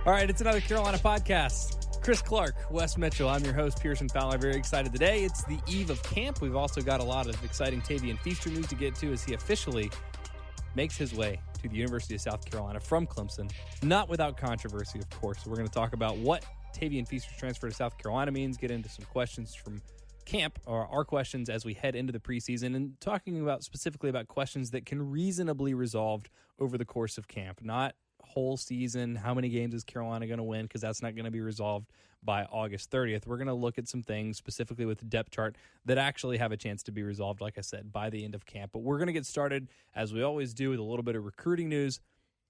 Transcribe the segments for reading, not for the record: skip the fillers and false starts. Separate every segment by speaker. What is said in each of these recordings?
Speaker 1: All right, it's another Carolina podcast. Chris Clark, Wes Mitchell. I'm your host, Pearson Fowler. Very excited today. It's the eve of camp. We've also got a lot of exciting Tavien Feaster news to get to as he officially makes his way to the University of South Carolina from Clemson. Not without controversy, of course. We're going to talk about what Tavien Feaster's transfer to South Carolina means, get into some questions from camp, or our questions as we head into the preseason, and talking about specifically about questions that can reasonably be resolved over the course of camp. Not whole season, how many games is Carolina going to win, because that's not going to be resolved by August 30th. We're going to look at some things specifically with the depth chart that actually have a chance to be resolved, like I said, by the end of camp. But we're going to get started, as we always do, with a little bit of recruiting news.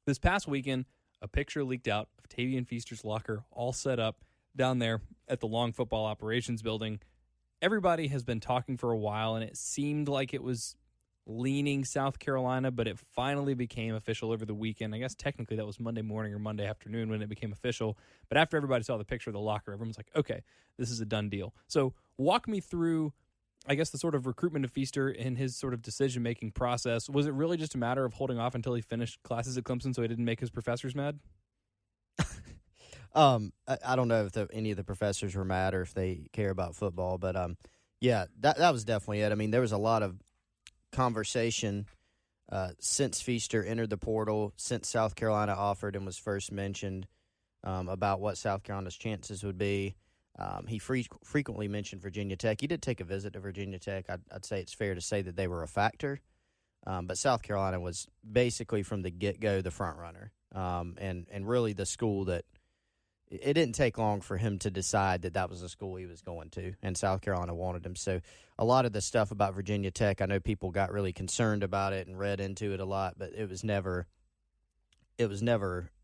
Speaker 1: This past weekend, a picture leaked out of Tavien Feaster's locker, all set up down there at the Long Football Operations Building. Everybody has been talking for a while, and it seemed like it was leaning South Carolina, but it finally became official over the weekend. I guess technically that was Monday morning or Monday afternoon when it became official. But after everybody saw the picture of the locker, everyone's like, okay, this is a done deal. So walk me through, I guess, the sort of recruitment of Feaster and his sort of decision-making process. Was it really just a matter of holding off until he finished classes at Clemson so he didn't make his professors mad?
Speaker 2: I don't know if any of the professors were mad or if they care about football, but yeah, that was definitely it. I mean, there was a lot of conversation since Feaster entered the portal, since South Carolina offered and was first mentioned about what South Carolina's chances would be. He frequently mentioned Virginia Tech. He did take a visit to Virginia Tech. I'd say it's fair to say that they were a factor, but South Carolina was basically from the get-go the front runner, and really the school that it didn't take long for him to decide that was the school he was going to, and South Carolina wanted him. So a lot of the stuff about Virginia Tech, I know people got really concerned about it and read into it a lot, but it was never,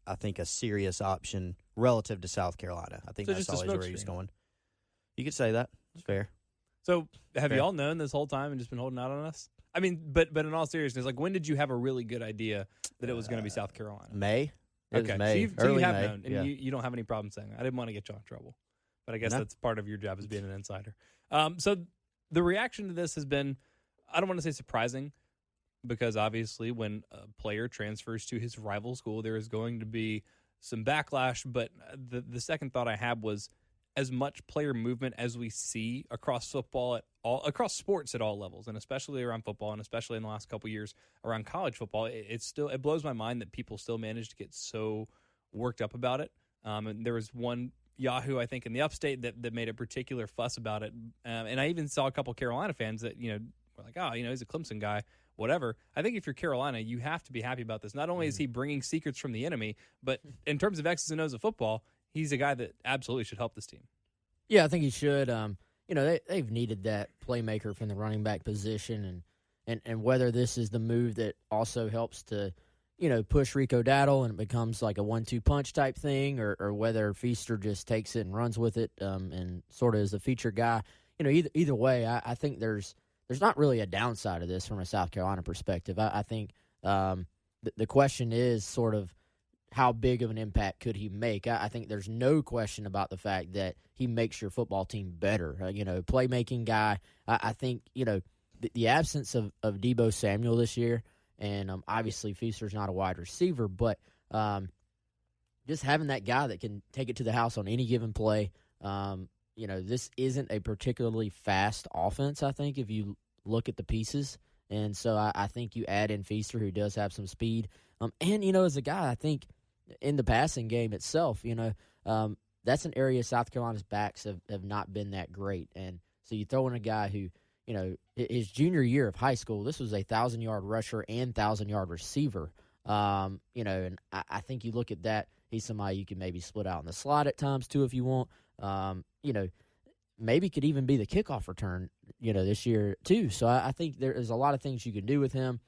Speaker 2: I think, a serious option relative to South Carolina. I think
Speaker 1: so
Speaker 2: that's always where he was going. You could say that. It's fair.
Speaker 1: So have you all known this whole time and just been holding out on us? I mean, but in all seriousness, like, when did you have a really good idea that it was going to be South Carolina?
Speaker 2: May.
Speaker 1: Okay,
Speaker 2: May.
Speaker 1: So you have
Speaker 2: May.
Speaker 1: known, and
Speaker 2: yeah.
Speaker 1: you don't have any problem saying that. I didn't want to get you in trouble, but I guess
Speaker 2: No.
Speaker 1: that's part of your job as being an insider. So the reaction to this has been, I don't want to say surprising, because obviously when a player transfers to his rival school, there is going to be some backlash, but the second thought I had was, as much player movement as we see across football across sports at all levels, and especially around football, and especially in the last couple of years around college football, it blows my mind that people still manage to get so worked up about it. And there was one Yahoo, I think, in the upstate that made a particular fuss about it. And I even saw a couple Carolina fans that, were like, oh, he's a Clemson guy, whatever. I think if you're Carolina, you have to be happy about this. Not only is he bringing secrets from the enemy, but in terms of X's and O's of football, he's a guy that absolutely should help this team.
Speaker 3: Yeah, I think he should. They've needed that playmaker from the running back position, and whether this is the move that also helps to, push Rico Dowdle and it becomes like a 1-2 punch type thing, or whether Feaster just takes it and runs with it and sort of is a feature guy. Either way, I think there's not really a downside of this from a South Carolina perspective. I think the question is sort of, how big of an impact could he make? I think there's no question about the fact that he makes your football team better. Playmaking guy. I think, the absence of Deebo Samuel this year, and obviously Feaster's not a wide receiver, but just having that guy that can take it to the house on any given play. This isn't a particularly fast offense, I think, if you look at the pieces. And so I think you add in Feaster, who does have some speed. And, as a guy, I think, in the passing game itself, that's an area South Carolina's backs have not been that great. And so you throw in a guy who, his junior year of high school, this was a 1,000-yard rusher and 1,000-yard receiver. And I think you look at that, he's somebody you can maybe split out in the slot at times too if you want. Maybe could even be the kickoff return, this year too. So I think there's a lot of things you can do with him.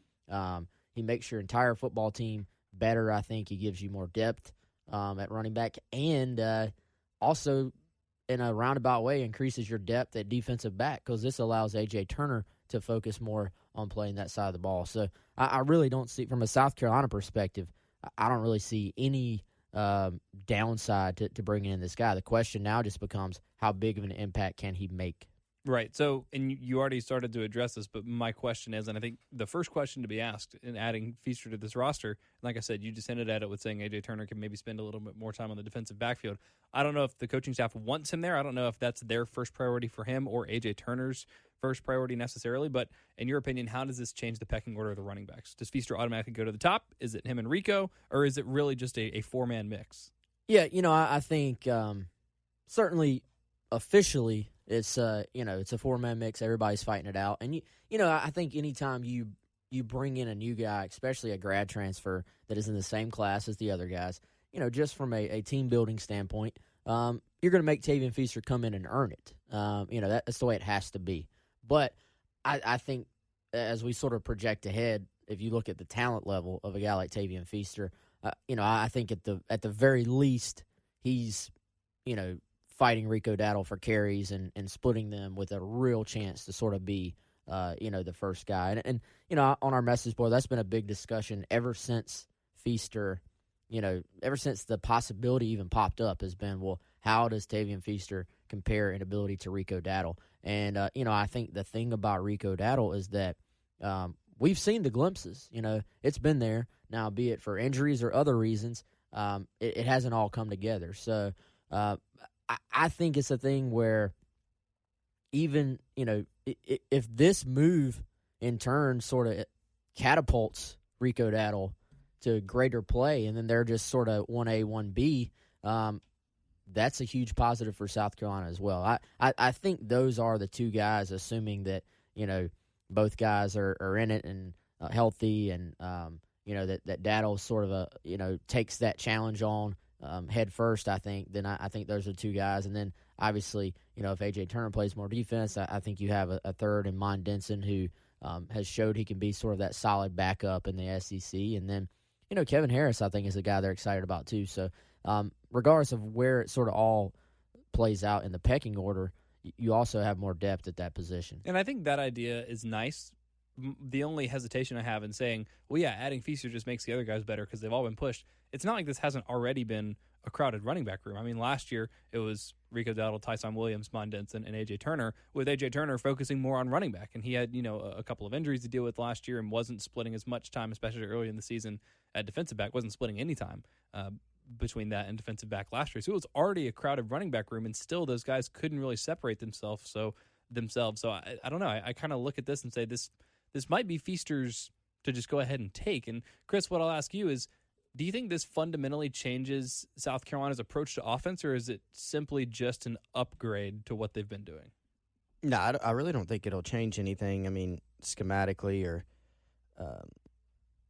Speaker 3: He makes your entire football team better. I think he gives you more depth at running back, and also in a roundabout way increases your depth at defensive back, because this allows A.J. Turner to focus more on playing that side of the ball. So I really don't see, from a South Carolina perspective, I don't really see any downside to bringing in this guy. The question now just becomes, how big of an impact can he make?
Speaker 1: Right. So, and you already started to address this, but my question is, and I think the first question to be asked in adding Feaster to this roster, like I said, you just hinted at it with saying A.J. Turner can maybe spend a little bit more time on the defensive backfield. I don't know if the coaching staff wants him there. I don't know if that's their first priority for him or A.J. Turner's first priority necessarily. But in your opinion, how does this change the pecking order of the running backs? Does Feaster automatically go to the top? Is it him and Rico, or is it really just a four-man mix?
Speaker 3: Yeah, I think certainly officially it's it's a four-man mix. Everybody's fighting it out, and I think anytime you bring in a new guy, especially a grad transfer that is in the same class as the other guys, just from a team building standpoint, you're going to make Tavien Feaster come in and earn it. That's the way it has to be. But I think as we sort of project ahead, if you look at the talent level of a guy like Tavien Feaster, I think at the very least he's fighting Rico Dowdle for carries and splitting them with a real chance to sort of be, the first guy. And on our message board, that's been a big discussion ever since Feaster, ever since the possibility even popped up has been, well, how does Tavien Feaster compare in ability to Rico Dowdle? And, I think the thing about Rico Dowdle is that we've seen the glimpses. It's been there. Now, be it for injuries or other reasons, it hasn't all come together. So, I think it's a thing where even, if this move in turn sort of catapults Rico Dowdle to greater play and then they're just sort of 1A, 1B, that's a huge positive for South Carolina as well. I think those are the two guys, assuming that, both guys are in it and healthy and, that Dowdle sort of, takes that challenge on head first, I think, then I think those are two guys. And then, obviously, if A.J. Turner plays more defense, I think you have a third in Mon Denson who has showed he can be sort of that solid backup in the SEC. And then, Kevin Harris, I think, is a guy they're excited about too. So regardless of where it sort of all plays out in the pecking order, you also have more depth at that position.
Speaker 1: And I think that idea is nice. The only hesitation I have in saying, well, yeah, adding Feaster just makes the other guys better because they've all been pushed. It's not like this hasn't already been a crowded running back room. I mean, last year it was Rico Dowdle, Tyson Williams, Mon Denson, and A.J. Turner, with A.J. Turner focusing more on running back. And he had, a couple of injuries to deal with last year and wasn't splitting as much time, especially early in the season at defensive back, wasn't splitting any time between that and defensive back last year. So it was already a crowded running back room, and still those guys couldn't really separate themselves. So I don't know. I kind of look at this and say this might be Feaster's to just go ahead and take. And Chris, what I'll ask you is, do you think this fundamentally changes South Carolina's approach to offense, or is it simply just an upgrade to what they've been doing?
Speaker 2: No, I really don't think it'll change anything. I mean, schematically or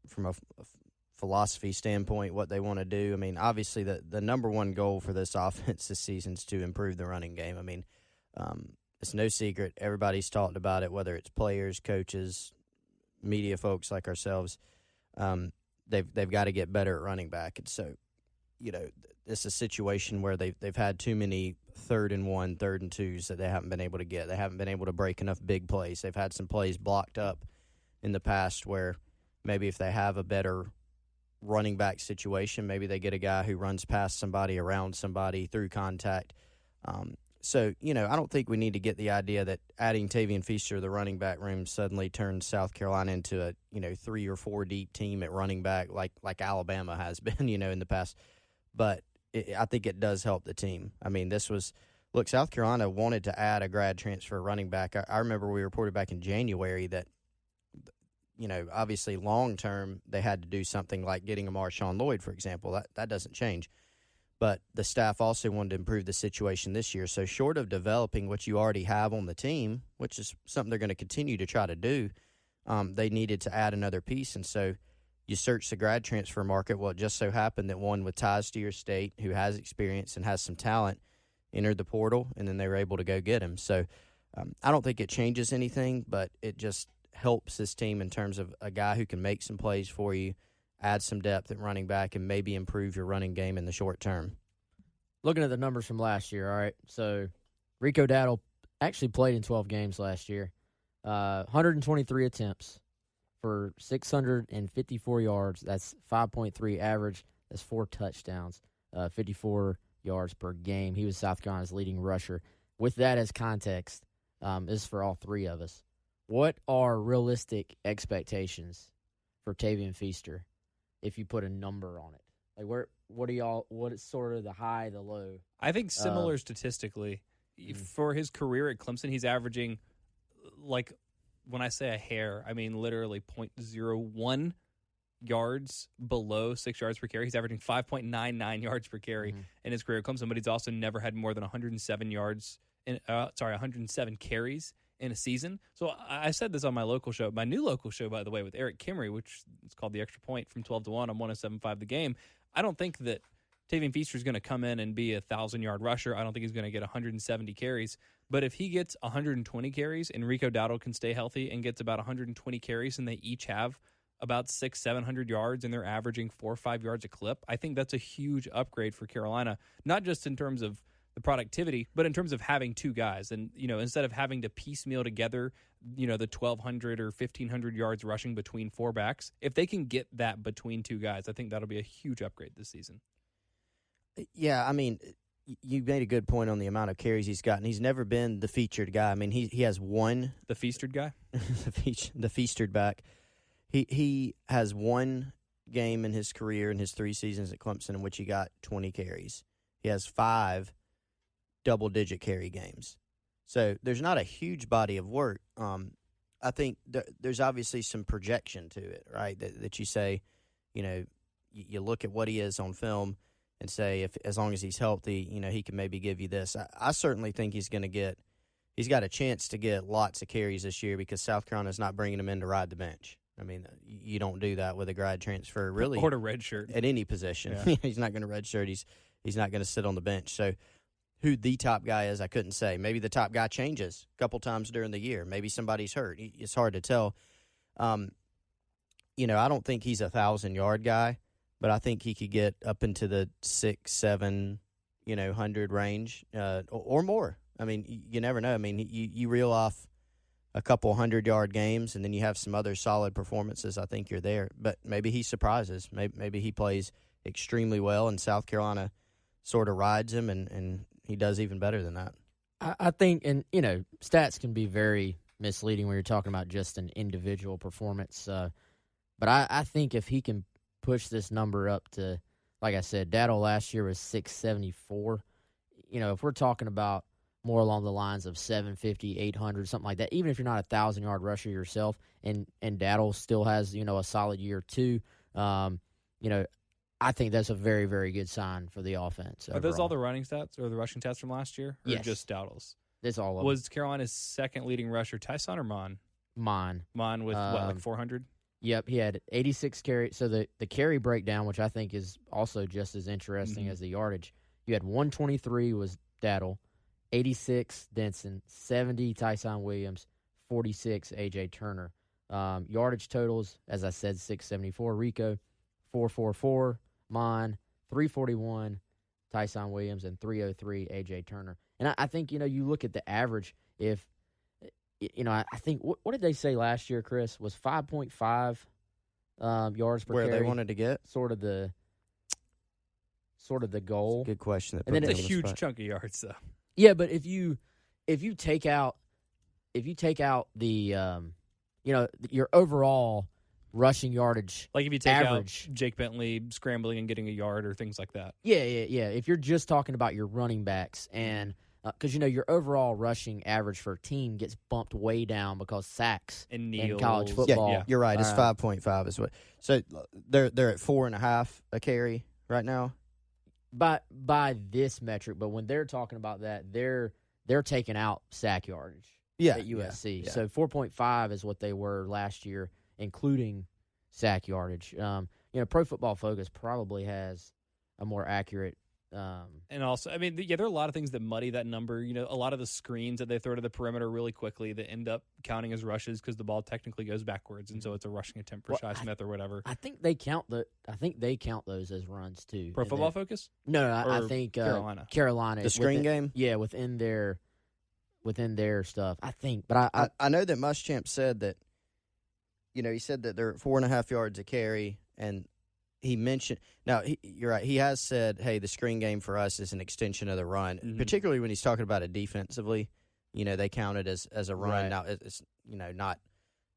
Speaker 2: from a philosophy standpoint, what they want to do. I mean, obviously the number one goal for this offense this season is to improve the running game. I mean, it's no secret. Everybody's talked about it, whether it's players, coaches, media folks like ourselves. They've got to get better at running back. And so, it's a situation where they've had too many 3rd and 1, 3rd and 2s that they haven't been able to get. They haven't been able to break enough big plays. They've had some plays blocked up in the past where maybe if they have a better running back situation, maybe they get a guy who runs past somebody, around somebody, through contact. So, I don't think we need to get the idea that adding Tavien Feaster to the running back room suddenly turns South Carolina into a 3 or 4 deep team at running back like Alabama has been, in the past. But I think it does help the team. I mean, South Carolina wanted to add a grad transfer running back. I remember we reported back in January that, obviously long-term they had to do something like getting a Marshawn Lloyd, for example. That doesn't change. But the staff also wanted to improve the situation this year. So short of developing what you already have on the team, which is something they're going to continue to try to do, they needed to add another piece. And so you search the grad transfer market. Well, it just so happened that one with ties to your state who has experience and has some talent entered the portal, and then they were able to go get him. So I don't think it changes anything, but it just helps this team in terms of a guy who can make some plays for you, add some depth at running back, and maybe improve your running game in the short term.
Speaker 3: Looking at the numbers from last year, all right, so Rico Dowdle actually played in 12 games last year, 123 attempts for 654 yards. That's 5.3 average. That's 4 touchdowns, 54 yards per game. He was South Carolina's leading rusher. With that as context, This is for all three of us. What are realistic expectations for Tavien Feaster if you put a number on it? Like what is sort of the high, the low?
Speaker 1: I think similar statistically. For his career at Clemson, he's averaging, like, when I say a hair, I mean literally 0.01 yards below 6 yards per carry. He's averaging 5.99 yards per carry in his career at Clemson, but he's also never had more than 107 carries in a season. So I said this on my local show, my new local show, by the way, with Eric Kimry, which is called The Extra Point from 12 to 1 on 107.5 The Game. I don't think that Tavien Feaster is going to come in and be a 1,000-yard rusher. I don't think he's going to get 170 carries. But if he gets 120 carries and Rico Dowdle can stay healthy and gets about 120 carries and they each have about 600-700 yards and they're averaging 4 or 5 yards a clip, I think that's a huge upgrade for Carolina, not just in terms of the productivity, but in terms of having two guys. And, instead of having to piecemeal together, the 1,200 or 1,500 yards rushing between four backs, if they can get that between two guys, I think that'll be a huge upgrade this season.
Speaker 2: Yeah, I mean, you made a good point on the amount of carries he's gotten. He's never been the featured guy. I mean, he has one.
Speaker 1: The feastered guy?
Speaker 2: the feastered back. He has one game in his career in his 3 seasons at Clemson in which he got 20 carries. He has 5 double-digit carry games. So there's not a huge body of work. I think there's obviously some projection to it, right, that you say, you look at what he is on film and say, if as long as he's healthy, he can maybe give you this. I certainly think he's got a chance to get lots of carries this year because South Carolina's not bringing him in to ride the bench. I mean, you don't do that with a grad transfer, really.
Speaker 1: Or a red shirt.
Speaker 2: At any position.
Speaker 1: Yeah.
Speaker 2: He's not going to red shirt. He's not going to sit on the bench. So who the top guy is, I couldn't say. Maybe the top guy changes a couple times during the year. Maybe somebody's hurt. It's hard to tell. I don't think he's a 1,000-yard guy, but I think he could get up into the 6, 7, 100 range or more. I mean, you never know. I mean, you reel off a couple 100-yard games, and then you have some other solid performances. I think you're there. But maybe he surprises. Maybe he plays extremely well, and South Carolina sort of rides him, and he does even better than that.
Speaker 3: I think, and stats can be very misleading when you're talking about just an individual performance. But I think if he can push this number up to, like I said, Dowdle last year was 674. If we're talking about more along the lines of 750, 800, something like that, even if you're not a 1,000-yard rusher yourself, and Dowdle still has, a solid year too, I think that's a very, very good sign for the offense.
Speaker 1: Are those all the running stats or the rushing stats from last year? Or
Speaker 3: yes.
Speaker 1: Just Dowdle's?
Speaker 3: It's all of them.
Speaker 1: Was Carolina's second leading rusher Tyson or Mon?
Speaker 3: Mon
Speaker 1: with like 400?
Speaker 3: Yep, he had 86 carries. So the carry breakdown, which I think is also just as interesting as the yardage, you had 123 was Dowdle, 86 Denson, 70 Tyson Williams, 46 A.J. Turner. Yardage totals, as I said, 674 Rico, 444 Mon, 341 Tyson Williams, and 303 A.J. Turner. And I think, you look at the average, if, I think, what did they say last year, Chris, was 5.5 yards per
Speaker 2: carry. Where they wanted to get?
Speaker 3: Sort of the goal.
Speaker 2: Good question.
Speaker 1: And then it's a huge chunk of yards, though.
Speaker 3: Yeah, but if you take out the your overall rushing yardage,
Speaker 1: like if you take
Speaker 3: average,
Speaker 1: out Jake Bentley scrambling and getting a yard or things like that.
Speaker 3: Yeah. If you're just talking about your running backs and because your overall rushing average for a team gets bumped way down because sacks
Speaker 1: in
Speaker 3: college football.
Speaker 2: Yeah, you're right. It's 5.5 is what. So they're at 4.5 a carry right now.
Speaker 3: By this metric, but when they're talking about that, they're taking out sack yardage at USC.
Speaker 2: Yeah.
Speaker 3: So 4.5 is what they were last year, including sack yardage. Pro Football Focus probably has a more accurate.
Speaker 1: And also, I mean, there are a lot of things that muddy that number. A lot of the screens that they throw to the perimeter really quickly that end up counting as rushes because the ball technically goes backwards, and so it's a rushing attempt for Shi Smith or whatever.
Speaker 3: I think they count those as runs too.
Speaker 1: Pro Football Focus?
Speaker 3: No, I think Carolina.
Speaker 2: The screen game?
Speaker 3: Yeah, within their stuff. I think, but
Speaker 2: I know that Muschamp said that. He said that they're at 4.5 yards a carry, and he mentioned – now, you're right. He has said, hey, the screen game for us is an extension of the run, particularly when he's talking about it defensively. they count it as a run.
Speaker 3: Right.
Speaker 2: Now, it's, not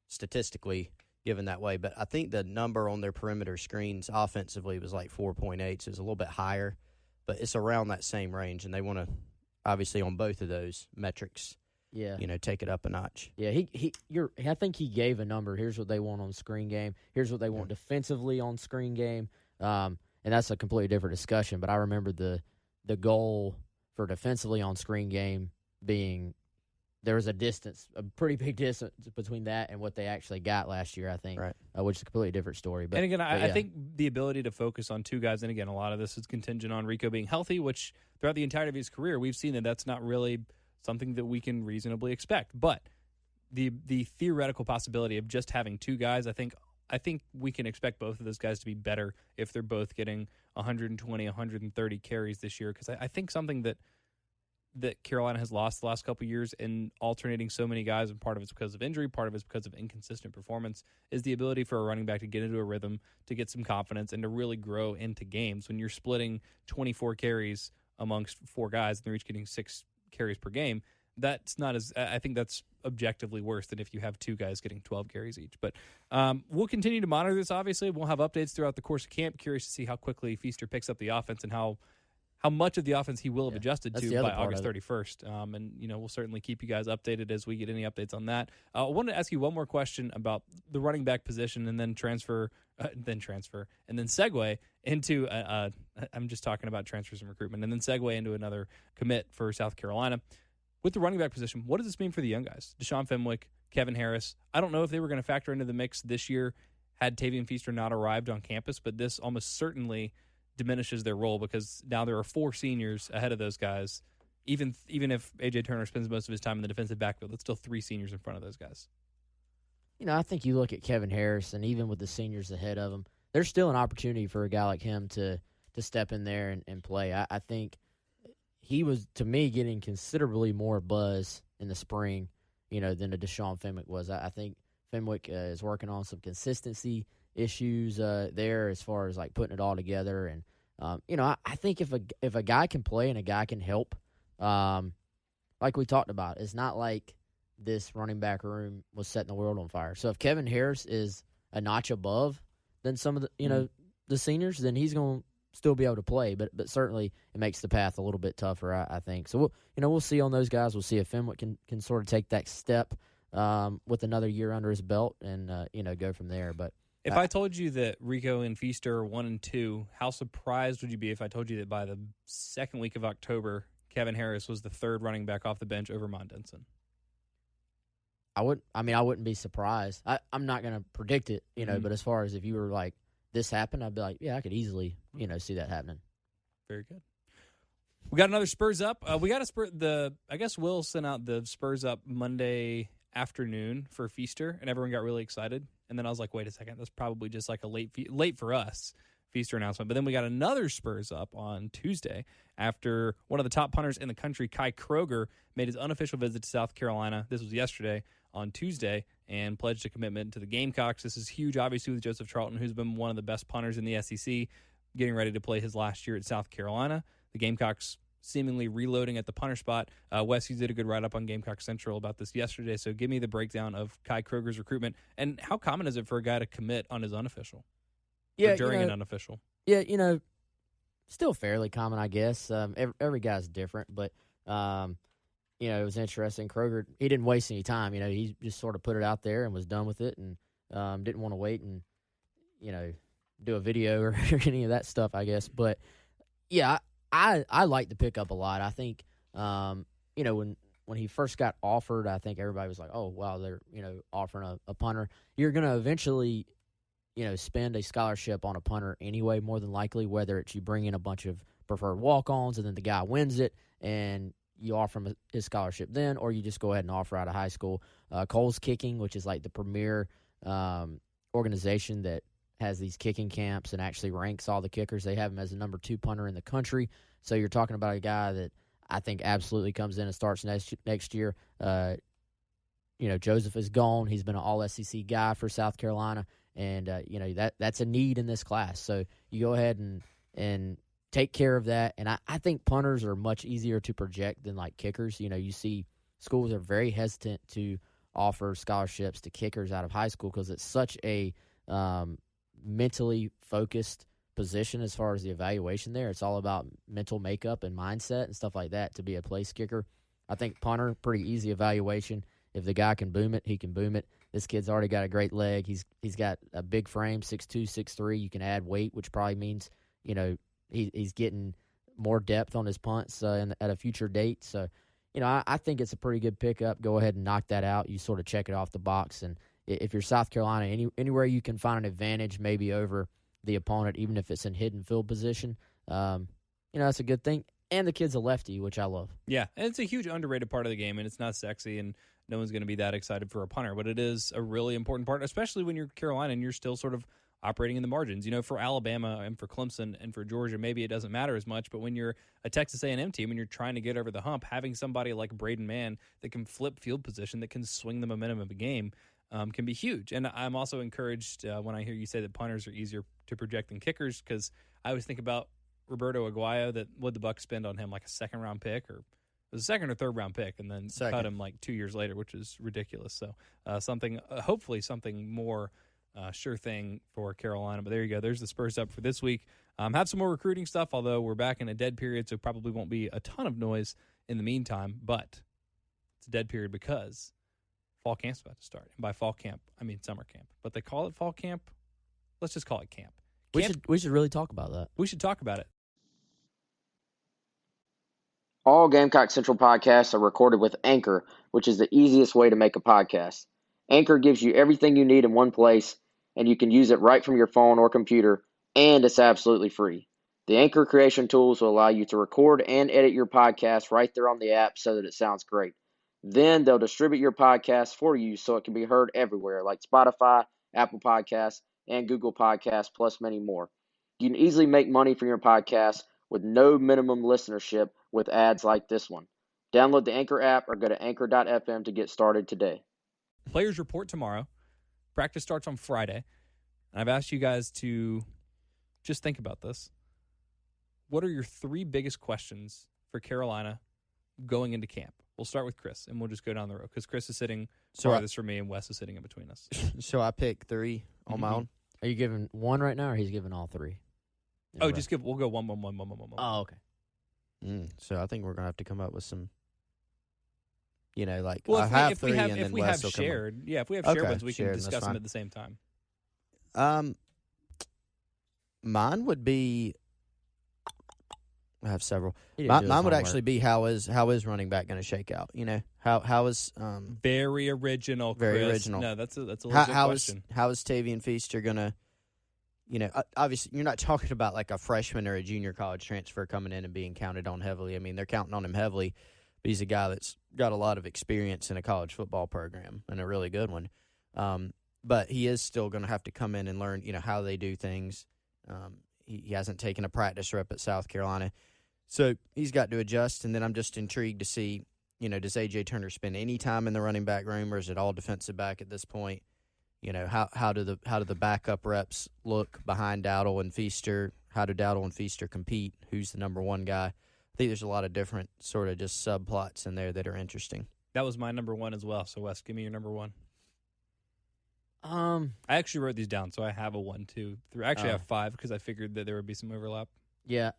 Speaker 2: statistically given that way, but I think the number on their perimeter screens offensively was like 4.8, so it's a little bit higher, but it's around that same range, and they want to, obviously, on both of those metrics, take it up a notch.
Speaker 3: Yeah, I think he gave a number. Here's what they want on screen game. Here's what they want defensively on screen game. And that's a completely different discussion, but I remember the goal for defensively on screen game being there was a pretty big distance between that and what they actually got last year, I think,
Speaker 2: right.
Speaker 3: Which is a completely different story. But,
Speaker 1: and again, I think the ability to focus on two guys, and again, a lot of this is contingent on Rico being healthy, which throughout the entirety of his career, we've seen that that's not really something that we can reasonably expect. But the theoretical possibility of just having two guys, I think we can expect both of those guys to be better if they're both getting 120, 130 carries this year, because I think something that Carolina has lost the last couple of years in alternating so many guys, and part of it's because of injury, part of it's because of inconsistent performance, is the ability for a running back to get into a rhythm, to get some confidence, and to really grow into games. When you're splitting 24 carries amongst four guys and they're each getting 6 carries per game, that's not as, I think that's objectively worse than if you have two guys getting 12 carries each. But we'll continue to monitor this, obviously. We'll have updates throughout the course of camp. Curious to see how quickly Feaster picks up the offense and how much of the offense he will have adjusted to by August 31st. And, we'll certainly keep you guys updated as we get any updates on that. I wanted to ask you one more question about the running back position and then and then segue into, I'm just talking about transfers and recruitment, and then segue into another commit for South Carolina. With the running back position, what does this mean for the young guys? Deshaun Fenwick, Kevin Harris. I don't know if they were going to factor into the mix this year had Tavien Feaster not arrived on campus, but this almost certainly diminishes their role because now there are 4 seniors ahead of those guys. Even if A.J. Turner spends most of his time in the defensive backfield, it's still 3 seniors in front of those guys.
Speaker 3: I think you look at Kevin Harris, and even with the seniors ahead of him, there's still an opportunity for a guy like him to step in there and play. I think he was, to me, getting considerably more buzz in the spring, than a Deshaun Fenwick was. I think Fenwick is working on some consistency issues there as far as like putting it all together. And, I think if a guy can play and a guy can help, like we talked about, it's not like this running back room was setting the world on fire. So if Kevin Harris is a notch above than some of the, the seniors, then he's going to still be able to play, but certainly it makes the path a little bit tougher, I think. So we'll see on those guys. We'll see if Fenwick can sort of take that step with another year under his belt and go from there. But
Speaker 1: if I told you that Rico and Feaster are 1 and 2, how surprised would you be if I told you that by the second week of October, Kevin Harris was the third running back off the bench over Mondenson?
Speaker 3: I wouldn't be surprised. I'm not going to predict it, but as far as if you were like, this happened, I'd be like, yeah, I could easily, see that happening.
Speaker 1: Very good. We got another Spurs Up. We got I guess Will sent out the Spurs Up Monday afternoon for Feaster, and everyone got really excited. And then I was like, wait a second, that's probably just like a late for us Feaster announcement. But then we got another Spurs Up on Tuesday after one of the top punters in the country, Kai Kroger, made his unofficial visit to South Carolina. This was yesterday on Tuesday, and pledged a commitment to the Gamecocks. This is huge, obviously, with Joseph Charlton, who's been one of the best punters in the SEC, getting ready to play his last year at South Carolina. The Gamecocks seemingly reloading at the punter spot. Wes, you did a good write-up on Gamecock Central about this yesterday, so give me the breakdown of Kai Kroger's recruitment, and how common is it for a guy to commit on his unofficial?
Speaker 3: Yeah,
Speaker 1: or during an unofficial?
Speaker 3: Yeah, still fairly common, I guess. Every guy's different, but it was interesting. Kroger, he didn't waste any time. He just sort of put it out there and was done with it, and didn't want to wait and do a video or any of that stuff, I guess. But yeah, I like the pickup a lot. I think when he first got offered, I think everybody was like, oh wow, they're offering a punter. You're gonna eventually spend a scholarship on a punter anyway, more than likely, whether it's you bring in a bunch of preferred walk-ons and then the guy wins it and you offer him his scholarship then, or you just go ahead and offer out of high school. Cole's Kicking, which is like the premier organization that has these kicking camps and actually ranks all the kickers. They have him as the number 2 punter in the country. So you're talking about a guy that I think absolutely comes in and starts next year. Joseph is gone. He's been an all-SEC guy for South Carolina, and that's a need in this class. So you go ahead and take care of that. And I think punters are much easier to project than like kickers. You see schools are very hesitant to offer scholarships to kickers out of high school because it's such a mentally focused position as far as the evaluation there. It's all about mental makeup and mindset and stuff like that to be a place kicker. I think punter, pretty easy evaluation. If the guy can boom it, he can boom it. This kid's already got a great leg. He's got a big frame, 6'2", 6'3". You can add weight, which probably means, he's getting more depth on his punts at a future date. So, I think it's a pretty good pickup. Go ahead and knock that out. You sort of check it off the box. And if you're South Carolina, anywhere you can find an advantage maybe over the opponent, even if it's in hidden field position, that's a good thing. And the kid's a lefty, which I love.
Speaker 1: Yeah, and it's a huge underrated part of the game, and it's not sexy, and no one's going to be that excited for a punter, but it is a really important part, especially when you're Carolina and you're still sort of operating in the margins. For Alabama and for Clemson and for Georgia, maybe it doesn't matter as much, but when you're a Texas A&M team and you're trying to get over the hump, having somebody like Braden Mann that can flip field position, that can swing the momentum of a game, can be huge. And I'm also encouraged when I hear you say that punters are easier to project than kickers, because I always think about Roberto Aguayo, that would the Bucs spend on him like a second-round pick, or it was a second or third-round pick, and then cut him like 2 years later, which is ridiculous. So hopefully something more sure thing for Carolina. But there you go. There's the Spurs Up for this week. Have some more recruiting stuff, although we're back in a dead period, so probably won't be a ton of noise in the meantime. But it's a dead period because fall camp's about to start. And by fall camp, I mean summer camp. But they call it fall camp. Let's just call it camp.
Speaker 3: We should really talk about that.
Speaker 1: We should talk about it.
Speaker 4: All Gamecock Central podcasts are recorded with Anchor, which is the easiest way to make a podcast. Anchor gives you everything you need in one place, and you can use it right from your phone or computer, and it's absolutely free. The Anchor creation tools will allow you to record and edit your podcast right there on the app so that it sounds great. Then they'll distribute your podcast for you so it can be heard everywhere, like Spotify, Apple Podcasts, and Google Podcasts, plus many more. You can easily make money from your podcast with no minimum listenership with ads like this one. Download the Anchor app or go to anchor.fm to get started today.
Speaker 1: Players report tomorrow. Practice starts on Friday. And I've asked you guys to just think about this. What are your 3 biggest questions for Carolina going into camp? We'll start with Chris, and we'll just go down the road, because Chris is sitting farthest from me, and Wes is sitting in between us.
Speaker 2: So I pick 3 on my own.
Speaker 3: Are you giving one right now, or he's giving all 3?
Speaker 1: We'll go one.
Speaker 3: Oh, okay.
Speaker 2: So I think we're going to have to come up with some,
Speaker 1: well,
Speaker 2: I have 3 and
Speaker 1: if
Speaker 2: then
Speaker 1: we
Speaker 2: Wes
Speaker 1: have
Speaker 2: will come up.
Speaker 1: shared, if we have shared ones, we can
Speaker 2: shared,
Speaker 1: discuss them at the same time.
Speaker 2: Mine would be, I have several.
Speaker 3: Mine
Speaker 2: Mine would actually be how is running back going to shake out? How is
Speaker 1: very original,
Speaker 2: very
Speaker 1: Chris.
Speaker 2: original.
Speaker 1: No, that's a legit question.
Speaker 2: How is Tavien Feaster going to? Obviously, you're not talking about like a freshman or a junior college transfer coming in and being counted on heavily. I mean, they're counting on him heavily, but he's a guy that's got a lot of experience in a college football program, and a really good one. But he is still going to have to come in and learn, how they do things. He hasn't taken a practice rep at South Carolina, so he's got to adjust. And then I'm just intrigued to see, does A.J. Turner spend any time in the running back room, or is it all defensive back at this point? How do the backup reps look behind Dowdle and Feaster? How do Dowdle and Feaster compete? Who's the number one guy? I think there's a lot of different sort of just subplots in there that are interesting.
Speaker 1: That was my number 1 as well. So Wes, give me your number 1.
Speaker 3: I
Speaker 1: actually wrote these down, so I have a 1, 2, 3. Actually, I have 5 because I figured that there would be some overlap.
Speaker 3: Yeah,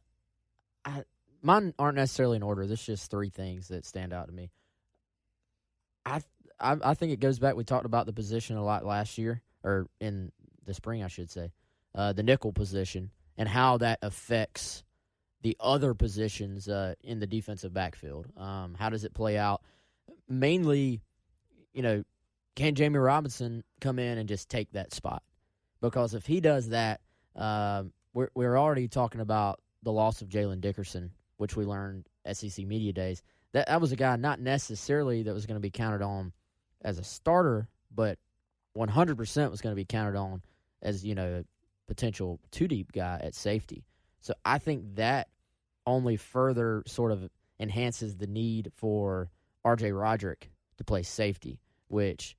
Speaker 3: mine aren't necessarily in order. There's just 3 things that stand out to me. I think it goes back. We talked about the position a lot last year, or in the spring, I should say, the nickel position and how that affects the other positions in the defensive backfield. How does it play out? Mainly, can Jamie Robinson come in and just take that spot? Because if he does that, we're already talking about the loss of Jalen Dickerson, which we learned SEC Media Days. That was a guy not necessarily that was going to be counted on as a starter, but 100% was going to be counted on as, a potential 2-deep guy at safety. So I think that only further sort of enhances the need for R.J. Roderick to play safety, which,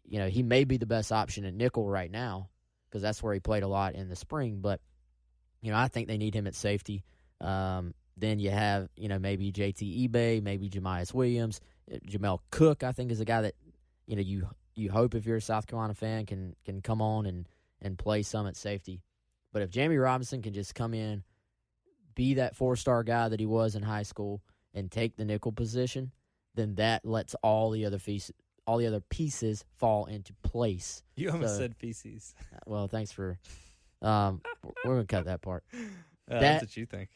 Speaker 3: he may be the best option at nickel right now because that's where he played a lot in the spring. But, I think they need him at safety. Then you have, maybe JT Ebay, maybe Jemias Williams. Jamel Cook, I think, is a guy that you hope if you're a South Carolina fan can come on and play some at safety. But if Jamie Robinson can just come in, be that 4-star guy that he was in high school, and take the nickel position, then that lets all the other pieces fall into place.
Speaker 1: You almost said feces.
Speaker 3: Well, thanks for. We're gonna cut that part.
Speaker 1: That's what you think.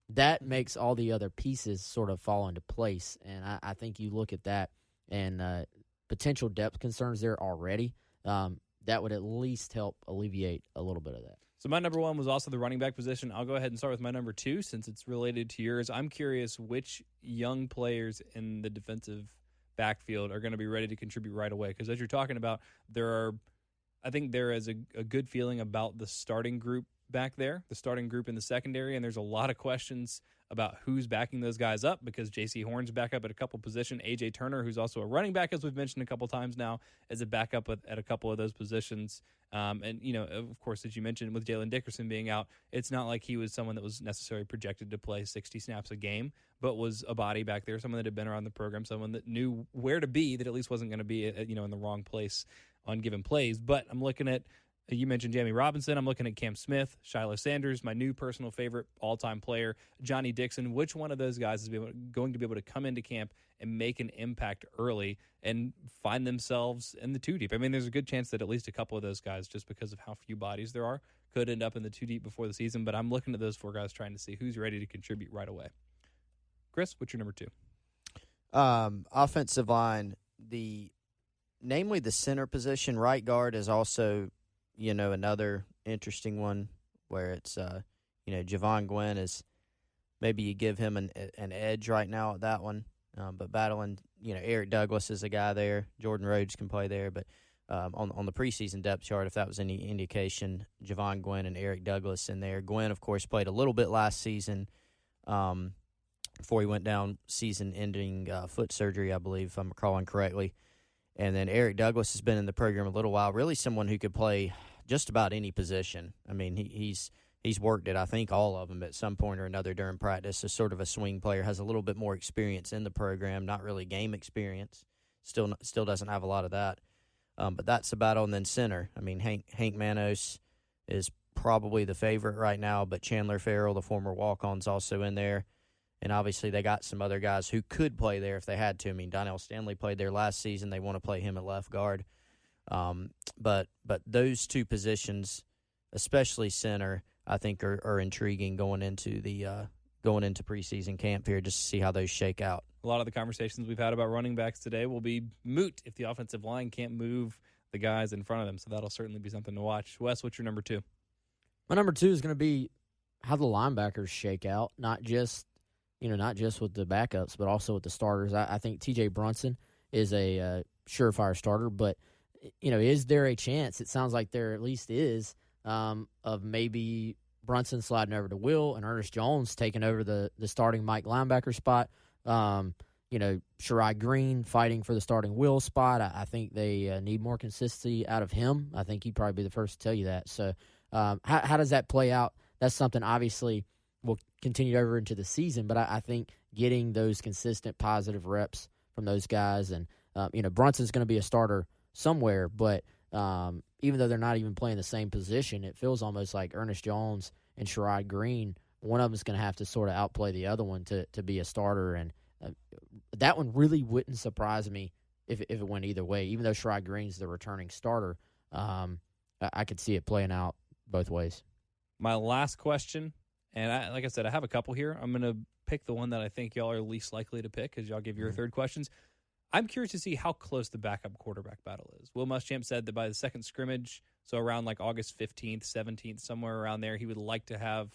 Speaker 3: That makes all the other pieces sort of fall into place, and I think you look at that and potential depth concerns there already. That would at least help alleviate a little bit of that.
Speaker 1: So my number 1 was also the running back position. I'll go ahead and start with my number 2 since it's related to yours. I'm curious which young players in the defensive backfield are going to be ready to contribute right away. Because as you're talking about, I think there is a good feeling about the starting group back there, the starting group in the secondary, and there's a lot of questions about who's backing those guys up because J.C. Horn's back up at a couple positions. A.J. Turner, who's also a running back, as we've mentioned a couple times now, is a backup at a couple of those positions. And, of course, as you mentioned, with Jalen Dickerson being out, it's not like he was someone that was necessarily projected to play 60 snaps a game, but was a body back there, someone that had been around the program, someone that knew where to be, that at least wasn't going to be, in the wrong place on given plays. But I'm looking at, you mentioned Jamie Robinson. I'm looking at Cam Smith, Shiloh Sanders, my new personal favorite all-time player, Johnny Dixon. Which one of those guys is going to be able to come into camp and make an impact early and find themselves in the 2-deep? I mean, there's a good chance that at least a couple of those guys, just because of how few bodies there are, could end up in the 2-deep before the season. But I'm looking at those 4 guys trying to see who's ready to contribute right away. Chris, what's your number 2?
Speaker 2: Offensive line, namely the center position. Right guard is also another interesting one where it's, Javon Gwynn is, maybe you give him an edge right now at that one. But battling, Eric Douglas is a guy there. Jordan Rhodes can play there. But on the preseason depth chart, if that was any indication, Javon Gwynn and Eric Douglas in there. Gwynn, of course, played a little bit last season before he went down season-ending foot surgery, I believe, if I'm recalling correctly. And then Eric Douglas has been in the program a little while, really someone who could play just about any position. I mean, he's worked at, I think, all of them at some point or another during practice. Is sort of a swing player, has a little bit more experience in the program, not really game experience. Still doesn't have a lot of that. But that's the battle. And then center. I mean, Hank Manos is probably the favorite right now, but Chandler Farrell, the former walk-on, is also in there. And obviously they got some other guys who could play there if they had to. I mean, Donnell Stanley played there last season. They want to play him at left guard. But those 2 positions, especially center, I think are intriguing going into preseason camp here, just to see how those shake out.
Speaker 1: A lot of the conversations we've had about running backs today will be moot if the offensive line can't move the guys in front of them. So that'll certainly be something to watch. Wes, what's your number 2?
Speaker 3: My number 2 is going to be how the linebackers shake out, not just with the backups, but also with the starters. I think T.J. Brunson is a surefire starter, but, is there a chance, it sounds like there at least is, of maybe Brunson sliding over to Will and Ernest Jones taking over the starting Mike linebacker spot? Shirai Green fighting for the starting Will spot. I think they need more consistency out of him. I think he'd probably be the first to tell you that. So how does that play out? That's something obviously will continue over into the season, but I think getting those consistent positive reps from those guys, and Brunson's going to be a starter somewhere, but even though they're not even playing the same position, it feels almost like Ernest Jones and Shirai Green, one of them is going to have to sort of outplay the other one to be a starter, and that one really wouldn't surprise me if it went either way. Even though Shirai Green's the returning starter, I could see it playing out both ways.
Speaker 1: My last question. And like I said, I have a couple here. I'm going to pick the one that I think y'all are least likely to pick because y'all give your third questions. I'm curious to see how close the backup quarterback battle is. Will Muschamp said that by the second scrimmage, so around like August 15th, 17th, somewhere around there, he would like to have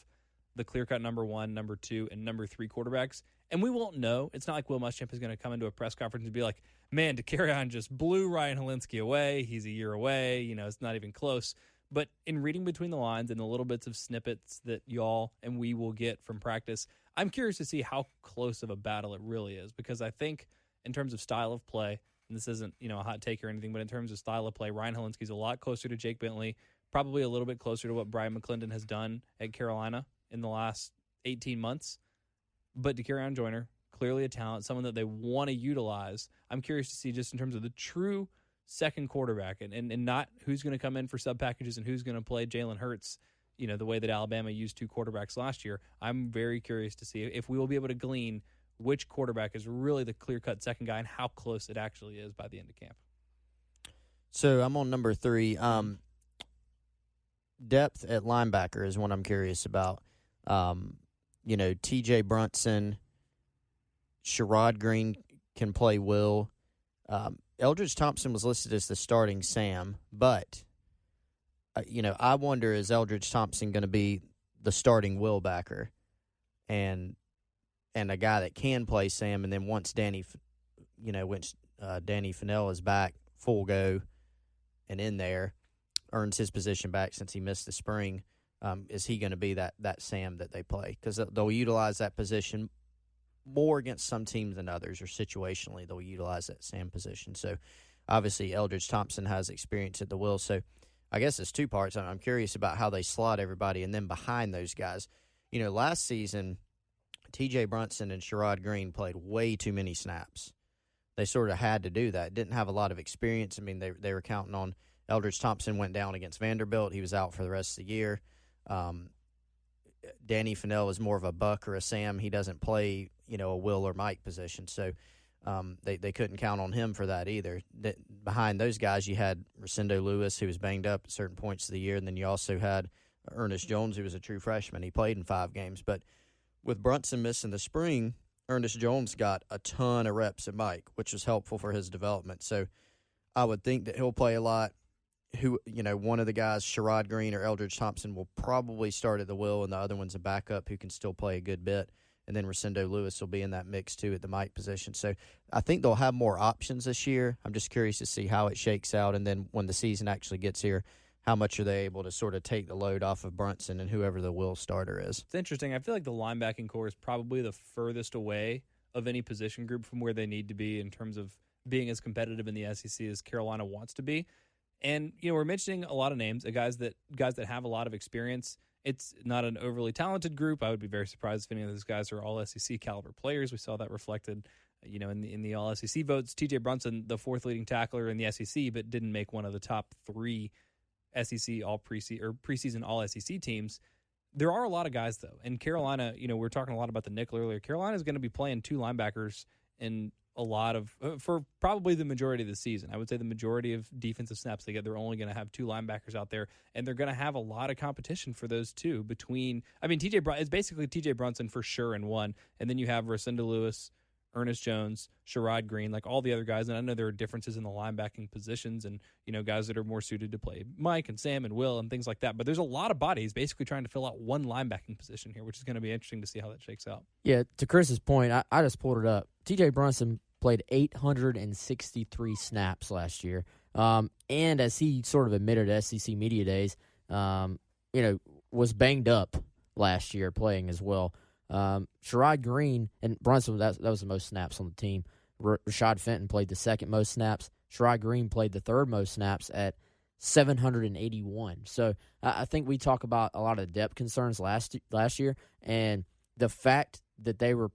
Speaker 1: the clear-cut number 1, number 2, and number 3 quarterbacks. And we won't know. It's not like Will Muschamp is going to come into a press conference and be like, man, DeCarrion just blew Ryan Helinski away. He's a year away. It's not even close. But in reading between the lines and the little bits of snippets that y'all and we will get from practice, I'm curious to see how close of a battle it really is. Because I think in terms of style of play, and this isn't a hot take or anything, but in terms of style of play, Ryan Helinski's a lot closer to Jake Bentley, probably a little bit closer to what Brian McClendon has done at Carolina in the last 18 months. But DeCarrion Joyner, clearly a talent, someone that they want to utilize. I'm curious to see just in terms of the true second quarterback and not who's going to come in for sub packages and who's going to play Jalen Hurts, the way that Alabama used 2 quarterbacks last year. I'm very curious to see if we will be able to glean which quarterback is really the clear-cut second guy and how close it actually is by the end of camp.
Speaker 2: So I'm on number 3. Depth at linebacker is what I'm curious about. T.J. Brunson, Sherrod Green can play Will. Eldridge Thompson was listed as the starting Sam, but, I wonder, is Eldridge Thompson going to be the starting Will backer and a guy that can play Sam, and then once Danny Fennell is back, full go, and in there, earns his position back since he missed the spring, is he going to be that Sam that they play? Because they'll utilize that position more against some teams than others, or situationally they'll utilize that Sam position. So obviously Eldridge Thompson has experience at the Will. So I guess it's 2 parts. I'm curious about how they slot everybody, and then behind those guys. Last season, T.J. Brunson and Sherrod Green played way too many snaps. They sort of had to do that. Didn't have a lot of experience. I mean, they were counting on Eldridge Thompson went down against Vanderbilt. He was out for the rest of the year. Danny Fennell is more of a Buck or a Sam. He doesn't play, a Will or Mike position. So they couldn't count on him for that either. Behind those guys, you had Rosendo Lewis, who was banged up at certain points of the year, and then you also had Ernest Jones, who was a true freshman. He played in 5 games. But with Brunson missing the spring, Ernest Jones got a ton of reps at Mike, which was helpful for his development. So I would think that he'll play a lot. One of the guys, Sherrod Green or Eldridge Thompson, will probably start at the Will, and the other one's a backup who can still play a good bit. And then Rosendo Lewis will be in that mix, too, at the Mike position. So I think they'll have more options this year. I'm just curious to see how it shakes out. And then when the season actually gets here, how much are they able to sort of take the load off of Brunson and whoever the Will starter is?
Speaker 1: It's interesting. I feel like the linebacking core is probably the furthest away of any position group from where they need to be in terms of being as competitive in the SEC as Carolina wants to be. And, we're mentioning a lot of names, guys that have a lot of experience. It's not an overly talented group. I would be very surprised if any of those guys are all SEC caliber players. We saw that reflected, in the all SEC votes. T.J. Brunson, the 4th leading tackler in the SEC, but didn't make one of the top 3 SEC all preseason all SEC teams. There are a lot of guys though, and Carolina. We were talking a lot about the nickel earlier. Carolina is going to be playing 2 linebackers in a lot of for probably the majority of the season. I would say the majority of defensive snaps they get, they're only going to have 2 linebackers out there, and they're going to have a lot of competition for those 2 between. I mean, it's basically T.J. Brunson for sure in one, and then you have Rosendo Lewis, Ernest Jones, Sherrod Green, like all the other guys. And I know there are differences in the linebacking positions and, guys that are more suited to play Mike and Sam and Will and things like that. But there's a lot of bodies basically trying to fill out one linebacking position here, which is going to be interesting to see how that shakes out.
Speaker 3: Yeah, to Chris's point, I just pulled it up. T.J. Brunson played 863 snaps last year. And as he sort of admitted at SEC Media Days, was banged up last year playing as well. Sherrod Green and Brunson, that was the most snaps on the team. Rashad Fenton played the 2nd most snaps. Sherrod Green played the 3rd most snaps at 781. So I think we talk about a lot of depth concerns last year, and the fact that they were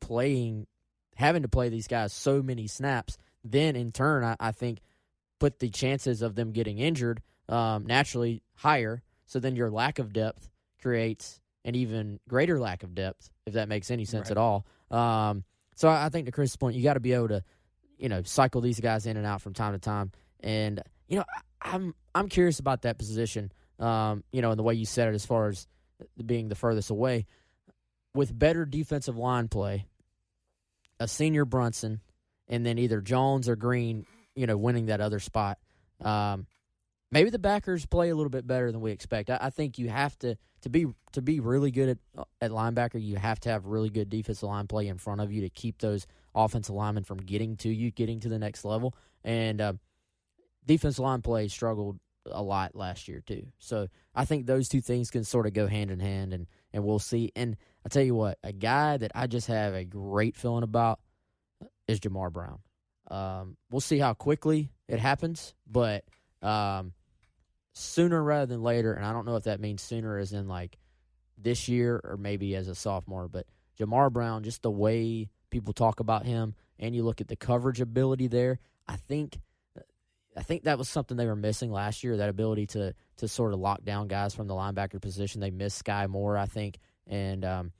Speaker 3: having to play these guys so many snaps, then in turn I think put the chances of them getting injured naturally higher. So then your lack of depth creates an even greater lack of depth, if that makes any sense at all. So I think to Chris's point, you got to be able to, cycle these guys in and out from time to time. And, I'm curious about that position, and the way you said it as far as being the furthest away. With better defensive line play, a senior Brunson, and then either Jones or Green, winning that other spot, maybe the backers play a little bit better than we expect. I think you have to be really good at linebacker, you have to have really good defensive line play in front of you to keep those offensive linemen from getting to the next level. And defensive line play struggled a lot last year too. So I think those 2 things can sort of go hand in hand, and we'll see. And I tell you what, a guy that I just have a great feeling about is Jamar Brown. We'll see how quickly it happens, but sooner rather than later, and I don't know if that means sooner as in like this year or maybe as a sophomore, but Jamar Brown, just the way people talk about him, and you look at the coverage ability there, I think that was something they were missing last year, that ability to sort of lock down guys from the linebacker position. They missed Sky Moore, I think, and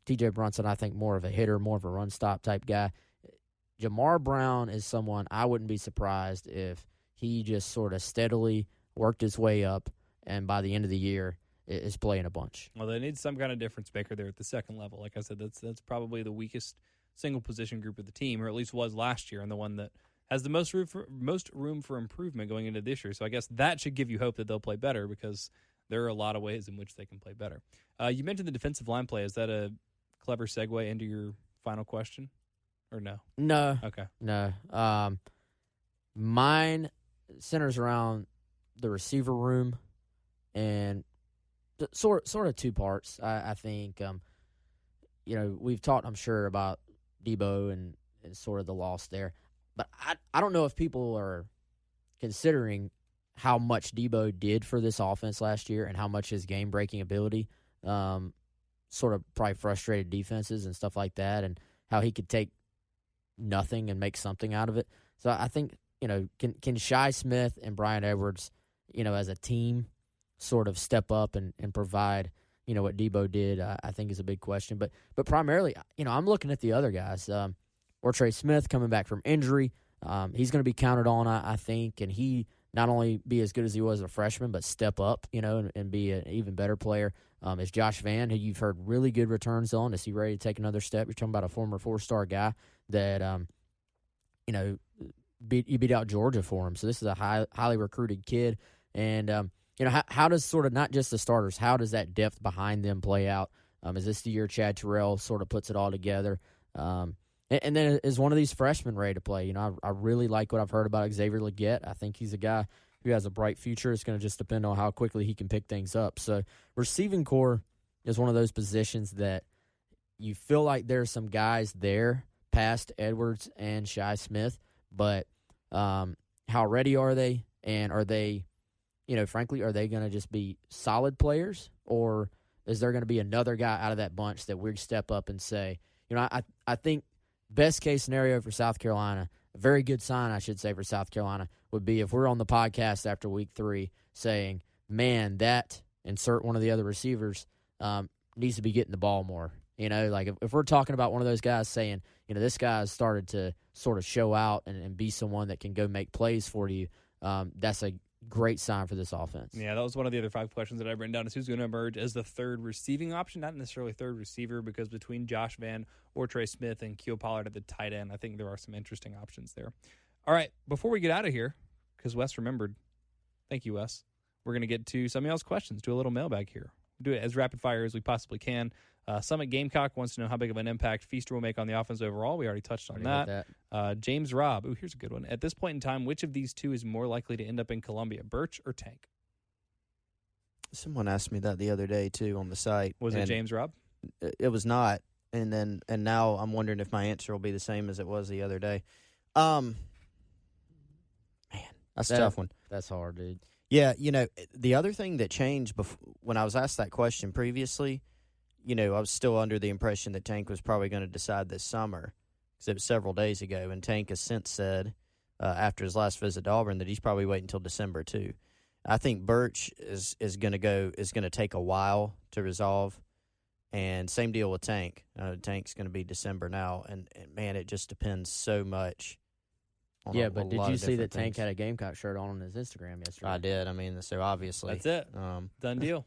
Speaker 3: T.J. Brunson, I think, more of a hitter, more of a run-stop type guy. Jamar Brown is someone I wouldn't be surprised if he just sort of steadily worked his way up, and by the end of the year is playing a bunch.
Speaker 1: Well, they need some kind of difference maker there at the second level. Like I said, that's probably the weakest single position group of the team, or at least was last year, and the one that has the most room for improvement going into this year. So I guess that should give you hope that they'll play better, because there are a lot of ways in which they can play better. You mentioned the defensive line play. Is that a clever segue into your final question, or no?
Speaker 3: No.
Speaker 1: Okay.
Speaker 3: No. Mine centers around the receiver room, and sort of two parts. I think, we've talked, I'm sure, about Debo and sort of the loss there. But I don't know if people are considering how much Debo did for this offense last year and how much his game-breaking ability sort of probably frustrated defenses and stuff like that, and how he could take nothing and make something out of it. So I think, can Shi Smith and Brian Edwards, as a team, sort of step up and provide, what Debo did, I think is a big question. But primarily, I'm looking at the other guys. Ortre Smith coming back from injury. He's going to be counted on, I think, and he not only be as good as he was as a freshman, but step up, and be an even better player. Is Josh Vann, who you've heard really good returns on. Is he ready to take another step? You're talking about a former 4-star guy that, you beat out Georgia for him. So this is a highly recruited kid. And, how does sort of not just the starters, how does that depth behind them play out? Is this the year Chad Terrell sort of puts it all together? And then is one of these freshmen ready to play? I really like what I've heard about Xavier Legette. I think he's a guy who has a bright future. It's going to just depend on how quickly he can pick things up. So receiving core is one of those positions that you feel like there's some guys there past Edwards and Shi Smith, but how ready are they? And are they, frankly, are they going to just be solid players? Or is there going to be another guy out of that bunch that we step up and say, I think best case scenario for South Carolina, a very good sign, I should say, for South Carolina would be if we're on the podcast after week 3 saying, man, that insert one of the other receivers needs to be getting the ball more. Like if we're talking about one of those guys saying, this guy has started to sort of show out and be someone that can go make plays for you, that's a great sign for this offense.
Speaker 1: Yeah, that was one of the other 5 questions that I've written down, is who's going to emerge as the third receiving option, not necessarily third receiver, because between Josh Vann, Ortre Smith, and Keel Pollard at the tight end, I think there are some interesting options there. All right, before we get out of here, because Wes remembered, thank you, Wes, we're going to get to some of y'all's questions, do a little mailbag here. Do it as rapid fire as we possibly can. Summit Gamecock wants to know how big of an impact Feaster will make on the offense overall. We already touched on that. James Robb. Here's a good one. At this point in time, which of these two is more likely to end up in Columbia, Birch or Tank?
Speaker 2: Someone asked me that the other day, too, on the site.
Speaker 1: Was it James Robb?
Speaker 2: It was not. And now I'm wondering if my answer will be the same as it was the other day. Man, that's a tough one.
Speaker 3: That's hard, dude.
Speaker 2: Yeah, the other thing that changed when I was asked that question previously, I was still under the impression that Tank was probably going to decide this summer, because it was several days ago, and Tank has since said, after his last visit to Auburn, that he's probably waiting until December too. I think Birch is going to take a while to resolve, and same deal with Tank. Tank's going to be December now, and man, it just depends so much.
Speaker 3: Yeah, but did you see that Tank had a Gamecock shirt on his Instagram yesterday?
Speaker 2: I did. I mean, so obviously.
Speaker 1: That's it. Done deal.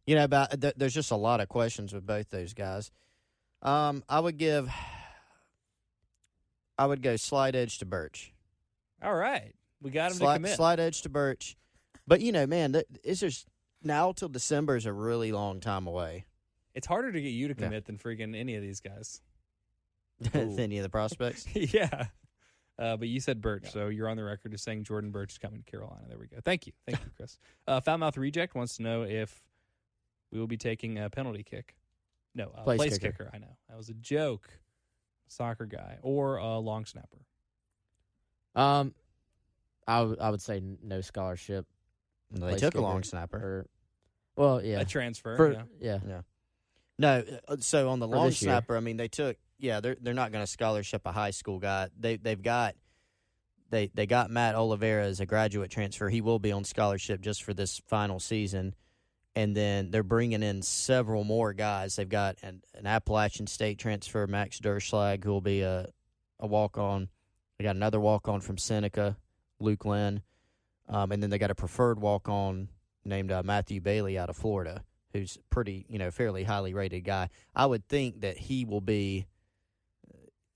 Speaker 2: There's just a lot of questions with both those guys. I would go slide edge to Birch.
Speaker 1: All right. We got him to commit.
Speaker 2: Slide edge to Birch. But, man, it's just now till December is a really long time away.
Speaker 1: It's harder to get you to commit than freaking any of these guys.
Speaker 2: Any of the prospects?
Speaker 1: Yeah. But you said Birch, so you're on the record as saying Jordan Birch is coming to Carolina. There we go. Thank you, Chris. Foulmouth Reject wants to know if we will be taking a penalty kick. No, place kicker. I know. That was a joke. Soccer guy. Or a long snapper.
Speaker 3: I would say no scholarship.
Speaker 2: They took a long snapper.
Speaker 3: Well, yeah.
Speaker 1: A transfer.
Speaker 3: Yeah.
Speaker 2: No, so on the
Speaker 3: For
Speaker 2: long
Speaker 3: this year.
Speaker 2: snapper, I mean, they're not going to scholarship a high school guy. They've got Matt Oliveira as a graduate transfer. He will be on scholarship just for this final season. And then they're bringing in several more guys. They've got an Appalachian State transfer, Max Derschlag, who will be a walk-on. They got another walk-on from Seneca, Luke Lynn. And then they got a preferred walk-on named Matthew Bailey out of Florida, who's pretty, fairly highly rated guy. I would think that he will be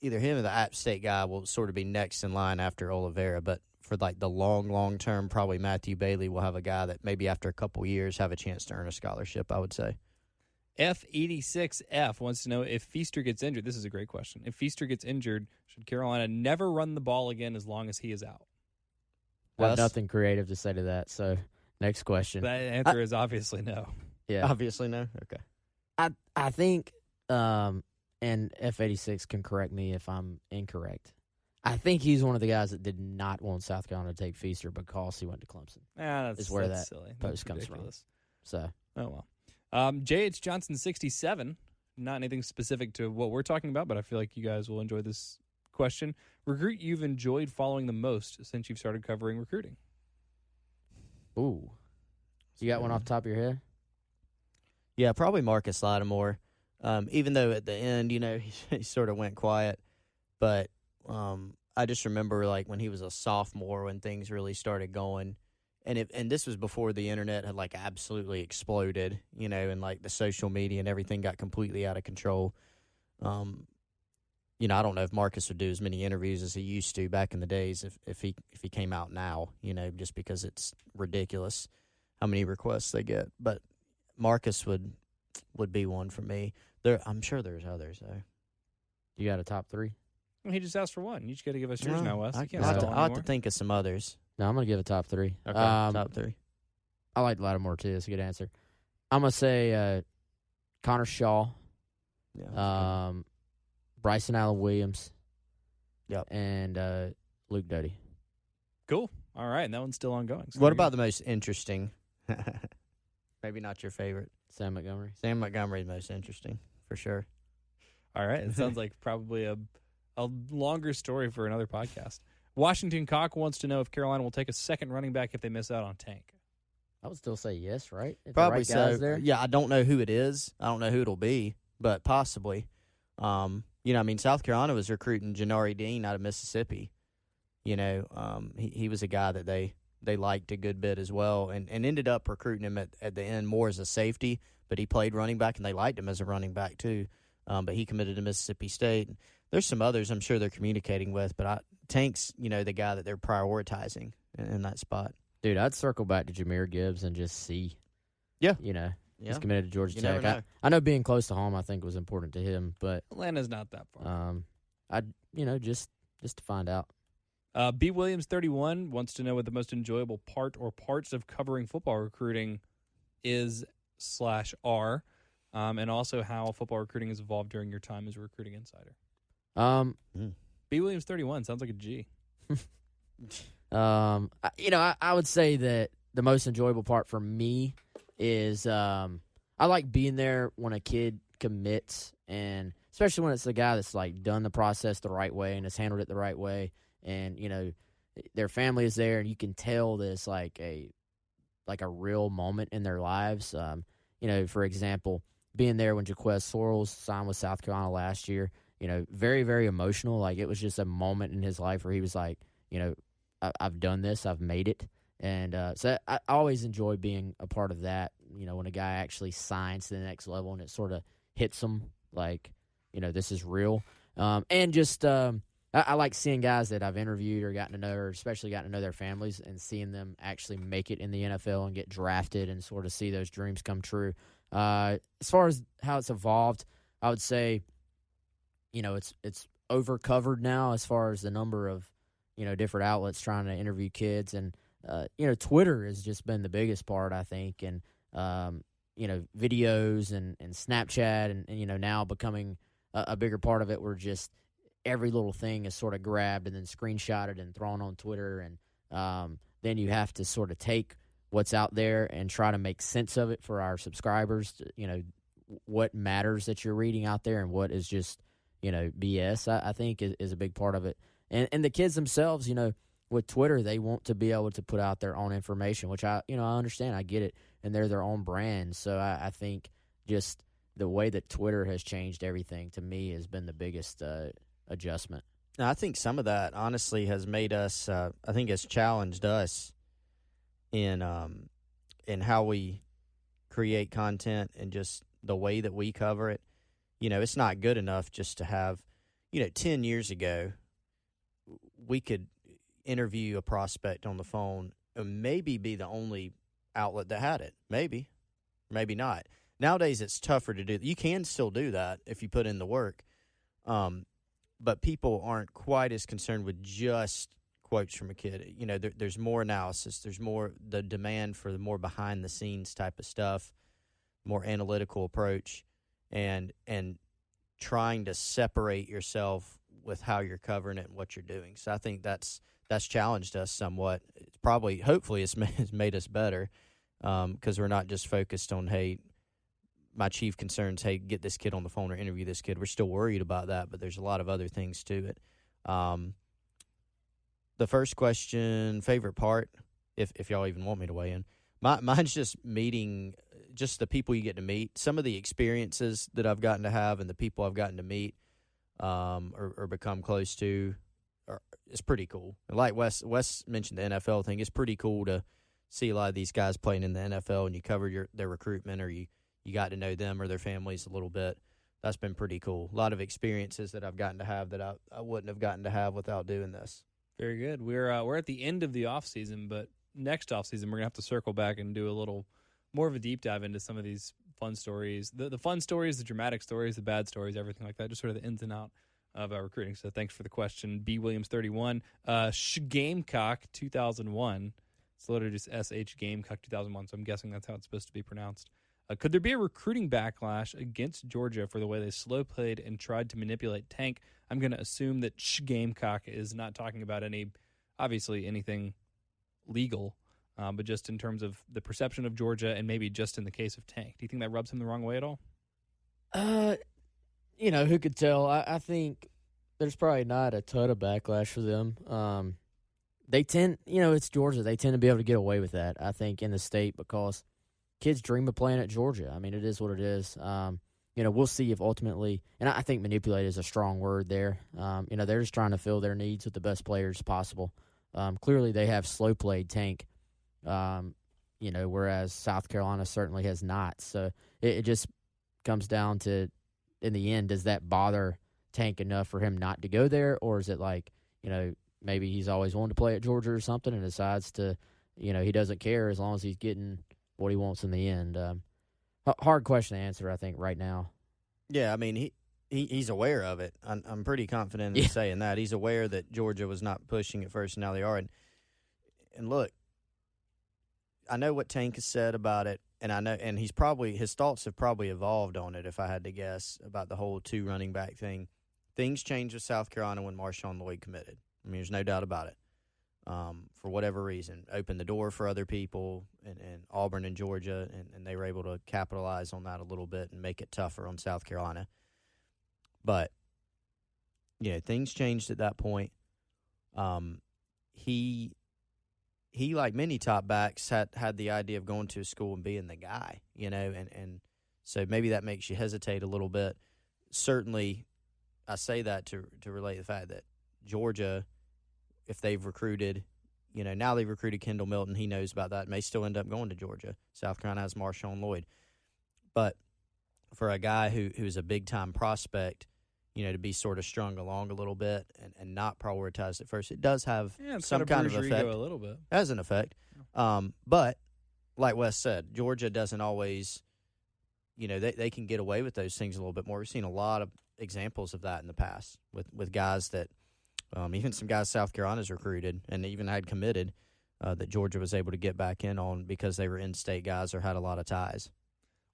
Speaker 2: either him or the App State guy will sort of be next in line after Oliveira. But for like the long term, probably Matthew Bailey will have a guy that maybe after a couple years have a chance to earn a scholarship, I would say.
Speaker 1: F86F wants to know if Feaster gets injured. This is a great question. If Feaster gets injured, should Carolina never run the ball again as long as he is out?
Speaker 3: I have nothing creative to say to that. So, next question.
Speaker 1: The answer is obviously no.
Speaker 3: Yeah,
Speaker 2: obviously no. Okay.
Speaker 3: I think, and F86 can correct me if I'm incorrect. I think he's one of the guys that did not want South Carolina to take Feaster because he went to Clemson.
Speaker 1: That's
Speaker 3: where
Speaker 1: that's
Speaker 3: that
Speaker 1: silly.
Speaker 3: post comes
Speaker 1: ridiculous.
Speaker 3: from. So,
Speaker 1: oh well. J.H. Johnson 67. Not anything specific to what we're talking about, but I feel like you guys will enjoy this question. Recruit you've enjoyed following the most since you've started covering recruiting?
Speaker 3: ooh, you got one off the top of your head?
Speaker 2: Yeah, probably Marcus Lattimore. Even though at the end, he sort of went quiet, but I just remember like when he was a sophomore when things really started going, and this was before the internet had like absolutely exploded, and like the social media and everything got completely out of control. I don't know if Marcus would do as many interviews as he used to back in the days if he came out now, just because it's ridiculous how many requests they get. But Marcus would be one for me. I'm sure there's others though.
Speaker 3: You got a top three?
Speaker 1: Well, he just asked for one. You just got to give us yours now, Wes.
Speaker 2: I'll
Speaker 1: You can't
Speaker 2: have
Speaker 1: stall anymore.
Speaker 2: to think of some others.
Speaker 3: No, I'm going to give a top three.
Speaker 2: Okay, top three.
Speaker 3: I like Lattimore, too. That's a good answer. I'm going to say Connor Shaw,
Speaker 2: Yeah.
Speaker 3: Bryson Allen Williams,
Speaker 2: Yep.
Speaker 3: and Luke Doty.
Speaker 1: Cool. All right, and that one's still ongoing. So
Speaker 2: What about the most interesting? Maybe not your favorite.
Speaker 3: Sam Montgomery.
Speaker 2: Sam Montgomery is most interesting, for sure.
Speaker 1: All right, it sounds like probably a longer story for another podcast. Washington Cock wants to know if Carolina will take a second running back if they miss out on Tank.
Speaker 3: I would still say yes, right? If
Speaker 2: Probably
Speaker 3: the right guy's
Speaker 2: so.
Speaker 3: there.
Speaker 2: Yeah, I don't know who it is. I don't know who it'll be, but possibly. South Carolina was recruiting Janari Dean out of Mississippi. He was a guy that they liked a good bit as well, and ended up recruiting him at the end more as a safety, but he played running back, and they liked him as a running back too. But he committed to Mississippi State. There's some others I'm sure they're communicating with, but Tank's, the guy that they're prioritizing in that spot.
Speaker 3: Dude, I'd circle back to Jahmyr Gibbs and just see.
Speaker 2: Yeah.
Speaker 3: He's committed to Georgia
Speaker 2: You
Speaker 3: Tech.
Speaker 2: never know.
Speaker 3: I know being close to home, I think, was important to him, but
Speaker 1: Atlanta's not that far.
Speaker 3: just to find out.
Speaker 1: B. Williams 31 wants to know what the most enjoyable part or parts of covering football recruiting is/are, and also how football recruiting has evolved during your time as a recruiting insider. B. Williams 31 sounds like a G.
Speaker 3: I would say that the most enjoyable part for me is I like being there when a kid commits, and especially when it's a guy that's like done the process the right way and has handled it the right way, and their family is there, and you can tell this like a real moment in their lives. For example, being there when Jaquez Sorrells signed with South Carolina last year, very, very emotional. Like, it was just a moment in his life where he was like, I've done this, I've made it. And so I always enjoy being a part of that, when a guy actually signs to the next level and it sort of hits them like, this is real. And just I like seeing guys that I've interviewed or gotten to know, or especially gotten to know their families, and seeing them actually make it in the NFL and get drafted and sort of see those dreams come true. As far as how it's evolved, I would say, it's over-covered now as far as the number of, different outlets trying to interview kids. And, Twitter has just been the biggest part, I think. And, videos and Snapchat and now becoming a bigger part of it, where just every little thing is sort of grabbed and then screenshotted and thrown on Twitter. And then you have to sort of take what's out there and try to make sense of it for our subscribers, what matters that you're reading out there and what is just, BS, I think is a big part of it. And the kids themselves, with Twitter, they want to be able to put out their own information, which I understand. I get it. And they're their own brand. So I think just the way that Twitter has changed everything, to me, has been the biggest adjustment.
Speaker 2: Now, I think some of that, honestly, has made us, I think has challenged us in how we create content and just the way that we cover it. It's not good enough just to have, 10 years ago, we could interview a prospect on the phone and maybe be the only outlet that had it. Maybe not. Nowadays, it's tougher to do. You can still do that if you put in the work. But people aren't quite as concerned with just quotes from a kid. There's more analysis. There's more the demand for the more behind-the-scenes type of stuff, more analytical approach, and trying to separate yourself with how you're covering it and what you're doing. So I think that's challenged us somewhat. It's hopefully, it's made us better because we're not just focused on, hey, my chief concerns, hey, get this kid on the phone or interview this kid. We're still worried about that, but there's a lot of other things to it. The first question, favorite part, if y'all even want me to weigh in, mine's just meeting, just the people you get to meet. Some of the experiences that I've gotten to have and the people I've gotten to meet or become close to, it's pretty cool. Like Wes mentioned the NFL thing, it's pretty cool to see a lot of these guys playing in the NFL and you cover their recruitment or you got to know them or their families a little bit. That's been pretty cool. A lot of experiences that I've gotten to have that I wouldn't have gotten to have without doing this.
Speaker 1: Very good. We're at the end of the off season, but next off season we're gonna have to circle back and do a little more of a deep dive into some of these fun stories, the fun stories, the dramatic stories, the bad stories, everything like that. Just sort of the ins and out of our recruiting. So thanks for the question, B Williams 31. Gamecock 2001. It's literally just SH Gamecock 2001. So I'm guessing that's how it's supposed to be pronounced. Could there be a recruiting backlash against Georgia for the way they slow played and tried to manipulate Tank? I'm going to assume that Gamecock is not talking about anything legal, but just in terms of the perception of Georgia and maybe just in the case of Tank. Do you think that rubs him the wrong way at all?
Speaker 3: Who could tell? I think there's probably not a ton of backlash for them. They tend, it's Georgia. They tend to be able to get away with that, I think, in the state because kids dream of playing at Georgia. I mean, it is what it is. We'll see if ultimately, and I think manipulate is a strong word there. They're just trying to fill their needs with the best players possible. Clearly, they have slow played Tank, whereas South Carolina certainly has not. So it just comes down to, in the end, does that bother Tank enough for him not to go there, or is it like, maybe he's always wanted to play at Georgia or something and decides to, he doesn't care as long as he's getting what he wants in the end. Hard question to answer, I think, right now.
Speaker 2: Yeah, I mean, he's aware of it. I'm pretty confident in saying that. He's aware that Georgia was not pushing at first, and now they are. And look, I know what Tank has said about it, and I know, and his thoughts have probably evolved on it, if I had to guess, about the whole 2 running back thing. Things changed with South Carolina when Marshawn Lloyd committed. I mean, there's no doubt about it. For whatever reason, opened the door for other people and Auburn and Georgia, and they were able to capitalize on that a little bit and make it tougher on South Carolina. But, things changed at that point. He like many top backs, had the idea of going to a school and being the guy, and so maybe that makes you hesitate a little bit. Certainly, I say that to relate the fact that Georgia, if they've recruited, now they've recruited Kendall Milton. He knows about that. May still end up going to Georgia. South Carolina has Marshawn Lloyd. But for a guy who's a big-time prospect, to be sort of strung along a little bit and not prioritized at first, it does have some kind of effect.
Speaker 1: A little bit.
Speaker 2: It has an effect. But like Wes said, Georgia doesn't always, they can get away with those things a little bit more. We've seen a lot of examples of that in the past with guys that even some guys South Carolina's recruited and even had committed that Georgia was able to get back in on because they were in-state guys or had a lot of ties.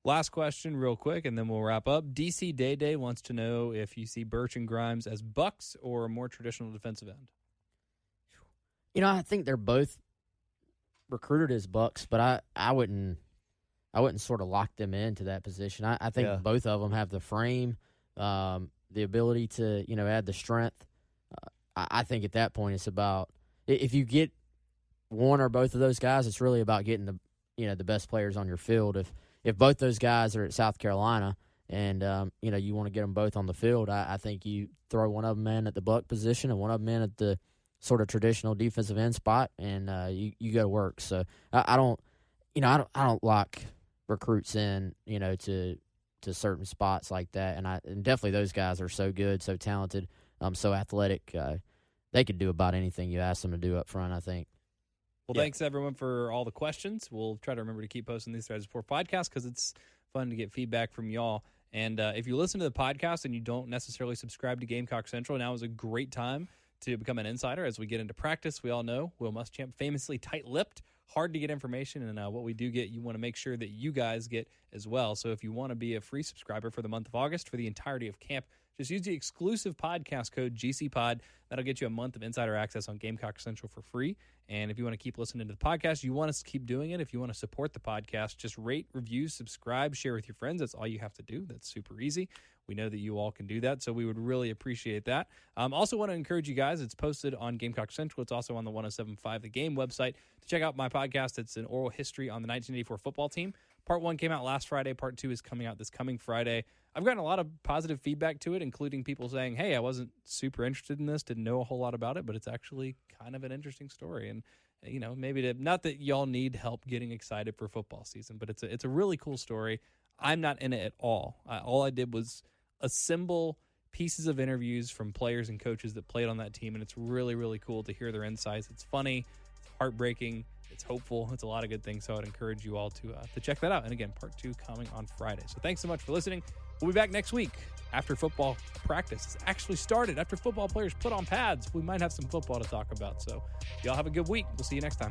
Speaker 1: Last question real quick, and then we'll wrap up. DC Day wants to know if you see Birch and Grimes as bucks or a more traditional defensive end.
Speaker 3: I think they're both recruited as bucks, but I wouldn't I wouldn't sort of lock them into that position. I think both of them have the frame, the ability to, add the strength. I think at that point it's about, if you get one or both of those guys, it's really about getting the best players on your field. If both those guys are at South Carolina and, you want to get them both on the field, I think you throw one of them in at the buck position and one of them in at the sort of traditional defensive end spot, and you go to work. So I don't lock recruits in, to certain spots like that. And definitely those guys are so good, so talented, so athletic. They could do about anything you ask them to do up front, I think.
Speaker 1: Well, thanks, everyone, for all the questions. We'll try to remember to keep posting these threads before podcasts because it's fun to get feedback from y'all. And if you listen to the podcast and you don't necessarily subscribe to Gamecock Central, now is a great time to become an insider as we get into practice. We all know Will Muschamp, famously tight-lipped, hard to get information, and what we do get, you want to make sure that you guys get as well. So if you want to be a free subscriber for the month of August for the entirety of camp, just use the exclusive podcast code GCPOD. That'll get you a month of insider access on Gamecock Central for free. And if you want to keep listening to the podcast, you want us to keep doing it. If you want to support the podcast, just rate, review, subscribe, share with your friends. That's all you have to do. That's super easy. We know that you all can do that, so we would really appreciate that. Also want to encourage you guys, it's posted on Gamecock Central. It's also on the 107.5 The Game website to check out my podcast. It's an oral history on the 1984 football team. Part 1 came out last Friday. Part 2 is coming out this coming Friday. I've gotten a lot of positive feedback to it, including people saying, hey, I wasn't super interested in this, didn't know a whole lot about it, but it's actually kind of an interesting story. And, maybe not that y'all need help getting excited for football season, but it's a really cool story. I'm not in it at all. All I did was assemble pieces of interviews from players and coaches that played on that team, and it's really, really cool to hear their insights. It's funny, it's heartbreaking, it's hopeful, it's a lot of good things, so I'd encourage you all to check that out. And again, part 2 coming on Friday. So thanks so much for listening. We'll be back next week after football practice has actually started, after football players put on pads. We might have some football to talk about, so y'all have a good week. We'll see you next time.